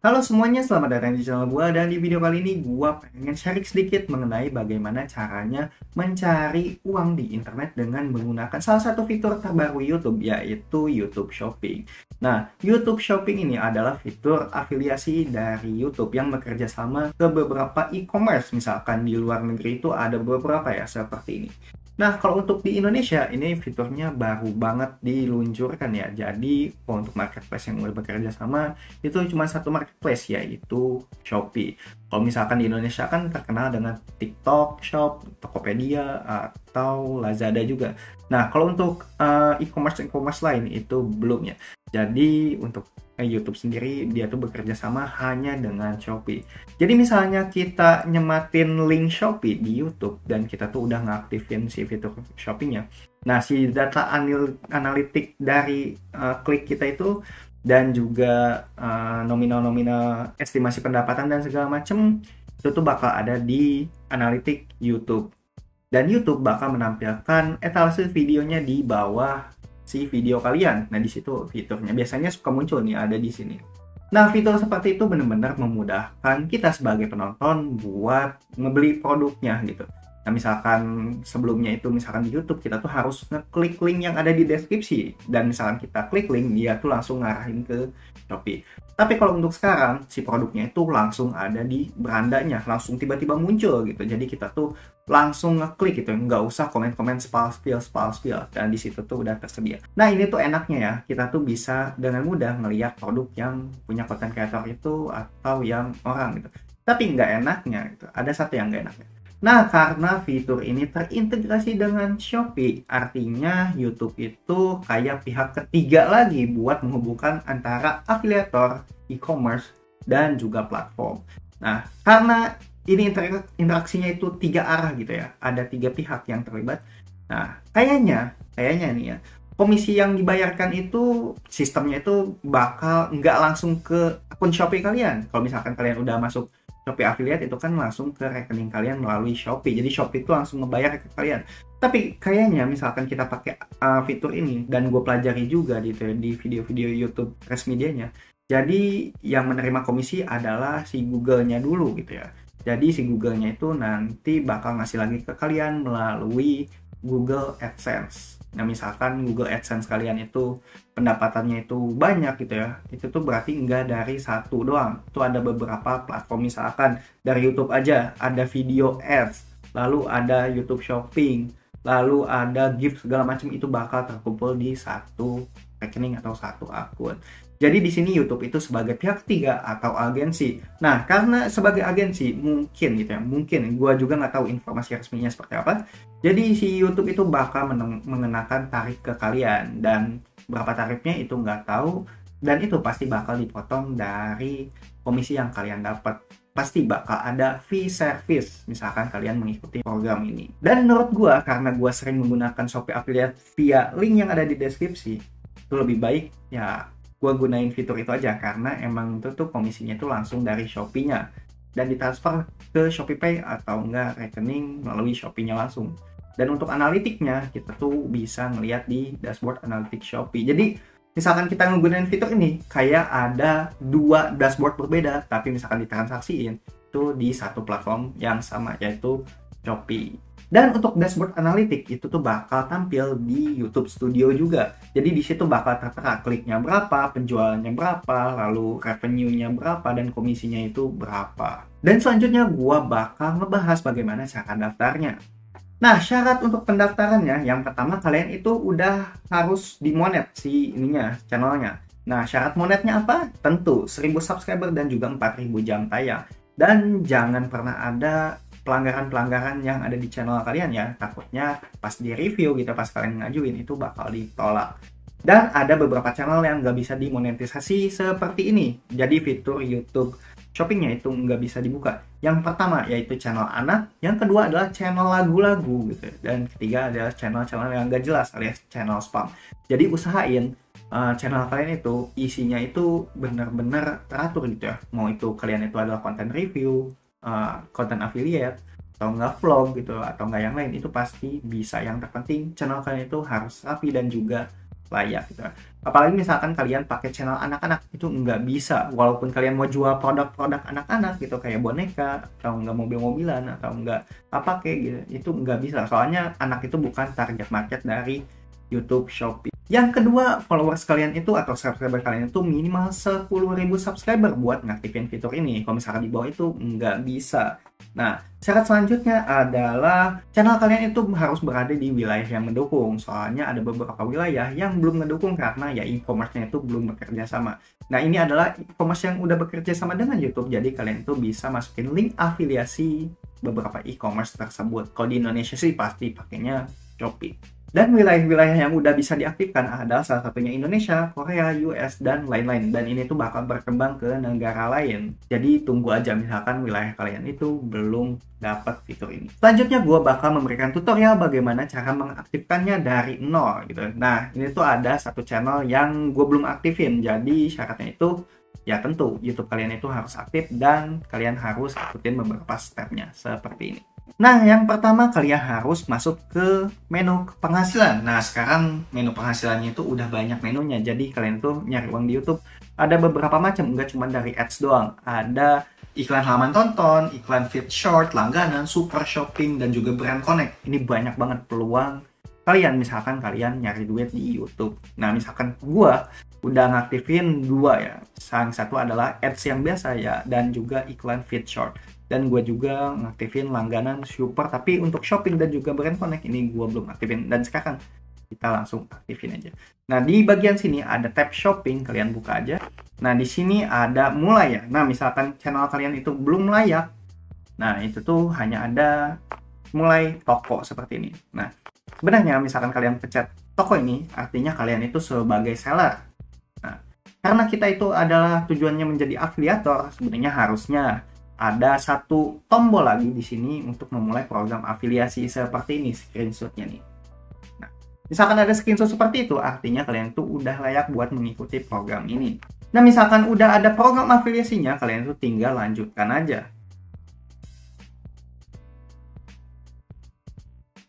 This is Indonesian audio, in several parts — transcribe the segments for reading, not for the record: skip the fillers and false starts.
Halo semuanya, selamat datang di channel gua dan di video kali ini gua pengen sharing sedikit mengenai bagaimana caranya mencari uang di internet dengan menggunakan salah satu fitur terbaru YouTube, yaitu YouTube Shopping. Nah, YouTube Shopping ini adalah fitur afiliasi dari YouTube yang bekerja sama ke beberapa e-commerce. Misalkan di luar negeri itu ada beberapa ya, seperti ini. Nah, kalau untuk di Indonesia, ini fiturnya baru banget diluncurkan ya. Jadi, kalau untuk marketplace yang udah bekerja sama, itu cuma satu marketplace, yaitu Shopee. Kalau misalkan di Indonesia kan terkenal dengan TikTok Shop, Tokopedia, atau Lazada juga. Nah, kalau untuk e-commerce lain itu belum ya. Jadi, untuk YouTube sendiri, dia tuh bekerja sama hanya dengan Shopee. Jadi misalnya kita nyematin link Shopee di YouTube dan kita tuh udah ngaktifin si fitur Shopee-nya. Nah, si data analitik dari klik kita itu dan juga nominal-nominal estimasi pendapatan dan segala macem itu tuh bakal ada di analitik YouTube. Dan YouTube bakal menampilkan etalase videonya di bawah si video kalian. Nah, di situ fiturnya biasanya suka muncul nih, ada di sini. Nah, fitur seperti itu benar-benar memudahkan kita sebagai penonton buat ngebeli produknya gitu. Nah, misalkan sebelumnya itu misalkan di YouTube kita tuh harus ngeklik link yang ada di deskripsi dan misalkan kita klik link dia tuh langsung ngarahin ke Shopee. Tapi kalau untuk sekarang si produknya itu langsung ada di berandanya, langsung tiba-tiba muncul gitu. Jadi kita tuh langsung ngeklik gitu, nggak usah komen-komen spal spill dan di situ tuh udah tersedia. Nah, ini tuh enaknya ya, kita tuh bisa dengan mudah ngelihat produk yang punya konten kreator itu atau yang orang gitu. Tapi nggak enaknya gitu, ada satu yang nggak enaknya. Nah, karena fitur ini terintegrasi dengan Shopee, artinya YouTube itu kayak pihak ketiga lagi buat menghubungkan antara afiliator, e-commerce, dan juga platform. Nah, karena ini interaksinya itu tiga arah gitu ya, ada tiga pihak yang terlibat. Nah, kayaknya nih ya, komisi yang dibayarkan itu sistemnya itu bakal nggak langsung ke akun Shopee kalian. Kalau misalkan kalian udah masuk Shopee affiliate itu kan langsung ke rekening kalian melalui Shopee. Jadi Shopee itu langsung ngebayar ke kalian. Tapi kayaknya misalkan kita pakai fitur ini dan gue pelajari juga di video-video YouTube resmi dianya. Jadi yang menerima komisi adalah si Google-nya dulu gitu ya. Jadi si Google-nya itu nanti bakal ngasih lagi ke kalian melalui Google AdSense. Nah, misalkan Google AdSense kalian itu pendapatannya itu banyak gitu ya, itu tuh berarti nggak dari satu doang. Itu ada beberapa platform, misalkan dari YouTube aja ada video ads, lalu ada YouTube Shopping, lalu ada gift segala macam, itu bakal terkumpul di satu rekening atau satu akun. Jadi di sini YouTube itu sebagai pihak ketiga atau agensi. Nah, karena sebagai agensi mungkin gitu ya, mungkin gue juga nggak tahu informasi resminya seperti apa. Jadi si YouTube itu bakal mengenakan tarif ke kalian dan berapa tarifnya itu nggak tahu, dan itu pasti bakal dipotong dari komisi yang kalian dapat. Pasti bakal ada fee service misalkan kalian mengikuti program ini. Dan menurut gue, karena gue sering menggunakan Shopee Affiliate via link yang ada di deskripsi, itu lebih baik ya gue gunain fitur itu aja, karena emang itu tuh komisinya tuh langsung dari Shopee-nya dan ditransfer ke ShopeePay atau enggak rekening melalui Shopee-nya langsung. Dan untuk analitiknya kita tuh bisa ngeliat di dashboard analitik Shopee. Jadi misalkan kita menggunakan fitur ini kayak ada dua dashboard berbeda, tapi misalkan ditransaksiin itu di satu platform yang sama, yaitu Shopee. Dan untuk dashboard analitik itu tuh bakal tampil di YouTube Studio juga. Jadi di situ bakal tertera kliknya berapa, penjualannya berapa, lalu revenue-nya berapa, dan komisinya itu berapa. Dan selanjutnya gua bakal ngebahas bagaimana cara daftarnya. Nah, syarat untuk pendaftarannya, yang pertama kalian itu udah harus dimonet si ininya, channelnya. Nah, syarat monetnya apa? Tentu 1000 subscriber dan juga 4000 jam tayang. Dan jangan pernah ada pelanggaran-pelanggaran yang ada di channel kalian ya, takutnya pas di review gitu, pas kalian ngajuin itu bakal ditolak. Dan ada beberapa channel yang nggak bisa dimonetisasi seperti ini, jadi fitur YouTube Shoppingnya itu nggak bisa dibuka. Yang pertama yaitu channel anak, yang kedua adalah channel lagu-lagu gitu, dan ketiga adalah channel-channel yang nggak jelas alias channel spam. Jadi usahain channel kalian itu isinya itu benar-benar teratur gitu ya, mau itu kalian itu adalah konten review, konten affiliate, atau nggak vlog gitu, atau nggak yang lain, itu pasti bisa. Yang terpenting channel kalian itu harus rapi dan juga layak gitu. Apalagi misalkan kalian pakai channel anak-anak, itu nggak bisa. Walaupun kalian mau jual produk-produk anak-anak gitu, kayak boneka atau nggak mobil-mobilan atau nggak apa kayak gitu, itu nggak bisa. Soalnya anak itu bukan target market dari YouTube Shopee. Yang kedua, followers kalian itu atau subscriber kalian itu minimal 10.000 subscriber buat ngaktifin fitur ini. Kalau misalkan di bawah itu nggak bisa. Nah, syarat selanjutnya adalah channel kalian itu harus berada di wilayah yang mendukung. Soalnya ada beberapa wilayah yang belum mendukung karena ya e-commerce-nya itu belum bekerja sama. Nah, ini adalah e-commerce yang udah bekerja sama dengan YouTube. Jadi kalian itu bisa masukin link afiliasi beberapa e-commerce tersebut. Kalau di Indonesia sih pasti pakainya Shopee. Dan wilayah-wilayah yang udah bisa diaktifkan adalah salah satunya Indonesia, Korea, US, dan lain-lain. Dan ini tuh bakal berkembang ke negara lain. Jadi tunggu aja misalkan wilayah kalian itu belum dapat fitur ini. Selanjutnya gue bakal memberikan tutorial bagaimana cara mengaktifkannya dari nol gitu. Nah, ini tuh ada satu channel yang gue belum aktifin. Jadi syaratnya itu ya tentu YouTube kalian itu harus aktif dan kalian harus ikutin beberapa stepnya seperti ini. Nah, yang pertama kalian harus masuk ke menu penghasilan. Nah, sekarang menu penghasilannya itu udah banyak menunya. Jadi kalian tuh nyari uang di YouTube ada beberapa macam, enggak cuma dari ads doang. Ada iklan halaman tonton, iklan feed short, langganan, super shopping, dan juga brand connect. Ini banyak banget peluang kalian misalkan kalian nyari duit di YouTube. Nah, misalkan gua udah ngaktifin dua ya. Yang satu adalah ads yang biasa ya, dan juga iklan feed short. Dan gue juga ngaktifin langganan super, tapi untuk shopping dan juga brand connect ini gue belum aktifin. Dan sekarang kita langsung aktifin aja. Nah, di bagian sini ada tab shopping, kalian buka aja. Nah, di sini ada mulai ya. Nah, misalkan channel kalian itu belum layak, nah itu tuh hanya ada mulai toko seperti ini. Nah, sebenarnya misalkan kalian pencet toko ini, artinya kalian itu sebagai seller. Nah, karena kita itu adalah tujuannya menjadi afiliator, sebenarnya harusnya ada satu tombol lagi di sini untuk memulai program afiliasi seperti ini, screenshotnya nih. Nah, misalkan ada screenshot seperti itu, artinya kalian tuh udah layak buat mengikuti program ini. Nah, misalkan udah ada program afiliasinya, kalian tuh tinggal lanjutkan aja.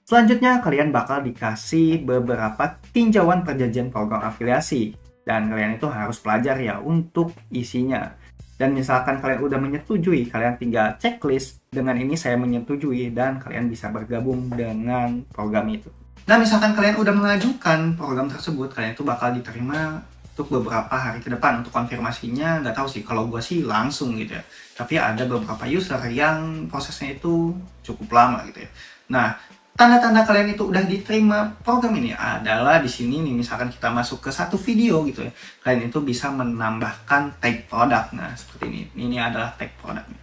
Selanjutnya, kalian bakal dikasih beberapa tinjauan perjanjian program afiliasi. Dan kalian itu harus pelajari ya untuk isinya. Dan misalkan kalian udah menyetujui, kalian tinggal checklist. Dengan ini saya menyetujui dan kalian bisa bergabung dengan program itu. Nah, misalkan kalian udah mengajukan program tersebut, kalian itu bakal diterima untuk beberapa hari ke depan. Untuk konfirmasinya nggak tahu sih, kalau gue sih langsung gitu ya. Tapi ada beberapa user yang prosesnya itu cukup lama gitu ya. Nah, tanda-tanda kalian itu udah diterima program ini adalah di sini nih, misalkan kita masuk ke satu video gitu ya, kalian itu bisa menambahkan tag produk. Nah, seperti ini. Ini adalah tag produknya.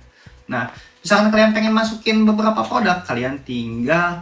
Nah, misalkan kalian pengen masukin beberapa produk, kalian tinggal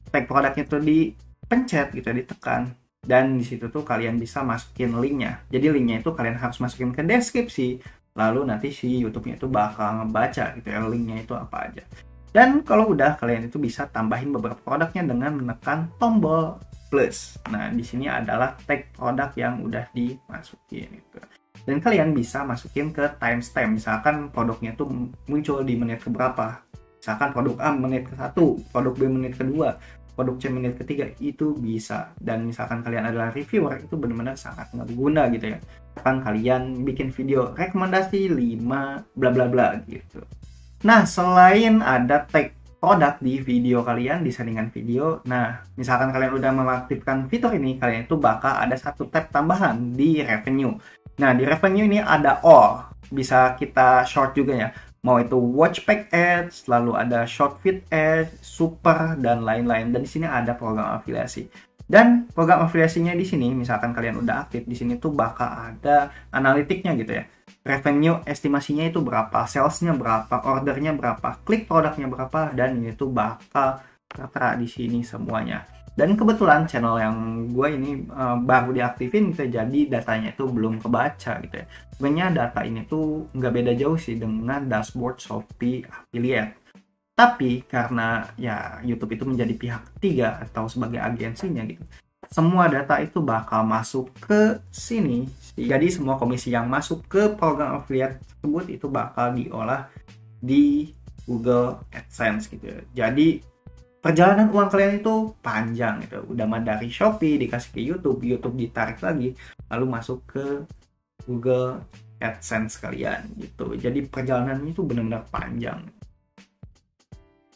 tag produknya itu dipencet gitu ya, ditekan. Dan di situ tuh kalian bisa masukin linknya. Jadi linknya itu kalian harus masukin ke deskripsi. Lalu nanti si YouTube-nya itu bakal ngebaca gitu ya, linknya itu apa aja. Dan kalau udah, kalian itu bisa tambahin beberapa produknya dengan menekan tombol plus. Nah, di sini adalah tag produk yang udah dimasukin gitu. Dan kalian bisa masukin ke timestamp. Misalkan produknya itu muncul di menit keberapa. Misalkan produk A menit ke-1, produk B menit kedua, produk C menit ketiga, itu bisa. Dan misalkan kalian adalah reviewer, itu benar-benar sangat nggak berguna gitu ya. Misalkan kalian bikin video rekomendasi 5 bla bla bla gitu. Nah, selain ada tag produk di video kalian, di settingan video, nah, misalkan kalian udah mengaktifkan fitur ini, kalian itu bakal ada satu tab tambahan di revenue. Nah, di revenue ini ada all, bisa kita short juga ya. Mau itu watch pack ads, lalu ada short feed ads, super, dan lain-lain. Dan di sini ada program afiliasi. Dan program afiliasinya di sini, misalkan kalian udah aktif, di sini tuh bakal ada analitiknya gitu ya. Revenue estimasinya itu berapa, salesnya berapa, ordernya berapa, klik produknya berapa, dan ini tuh bakal tertera di sini semuanya. Dan kebetulan channel yang gue ini baru diaktifin gitu ya, jadi datanya itu belum kebaca gitu ya. Sebenarnya data ini tuh nggak beda jauh sih dengan dashboard Shopee Affiliate. Tapi karena ya YouTube itu menjadi pihak ketiga atau sebagai agensinya gitu, semua data itu bakal masuk ke sini. Jadi semua komisi yang masuk ke program affiliate tersebut itu bakal diolah di Google AdSense gitu ya. Jadi perjalanan uang kalian itu panjang gitu. Udah mah dari Shopee dikasih ke YouTube, YouTube ditarik lagi, lalu masuk ke Google AdSense kalian gitu. Jadi perjalanannya itu benar-benar panjang.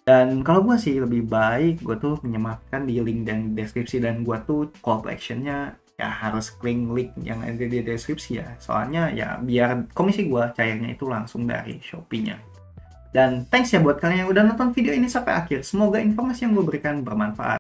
Dan kalau gue sih lebih baik gue tuh menyematkan di link dan deskripsi, dan gue tuh call to actionnya ya harus klik link yang ada di deskripsi ya. Soalnya ya biar komisi gue cairnya itu langsung dari Shopee-nya. Dan thanks ya buat kalian yang udah nonton video ini sampai akhir. Semoga informasi yang gue berikan bermanfaat.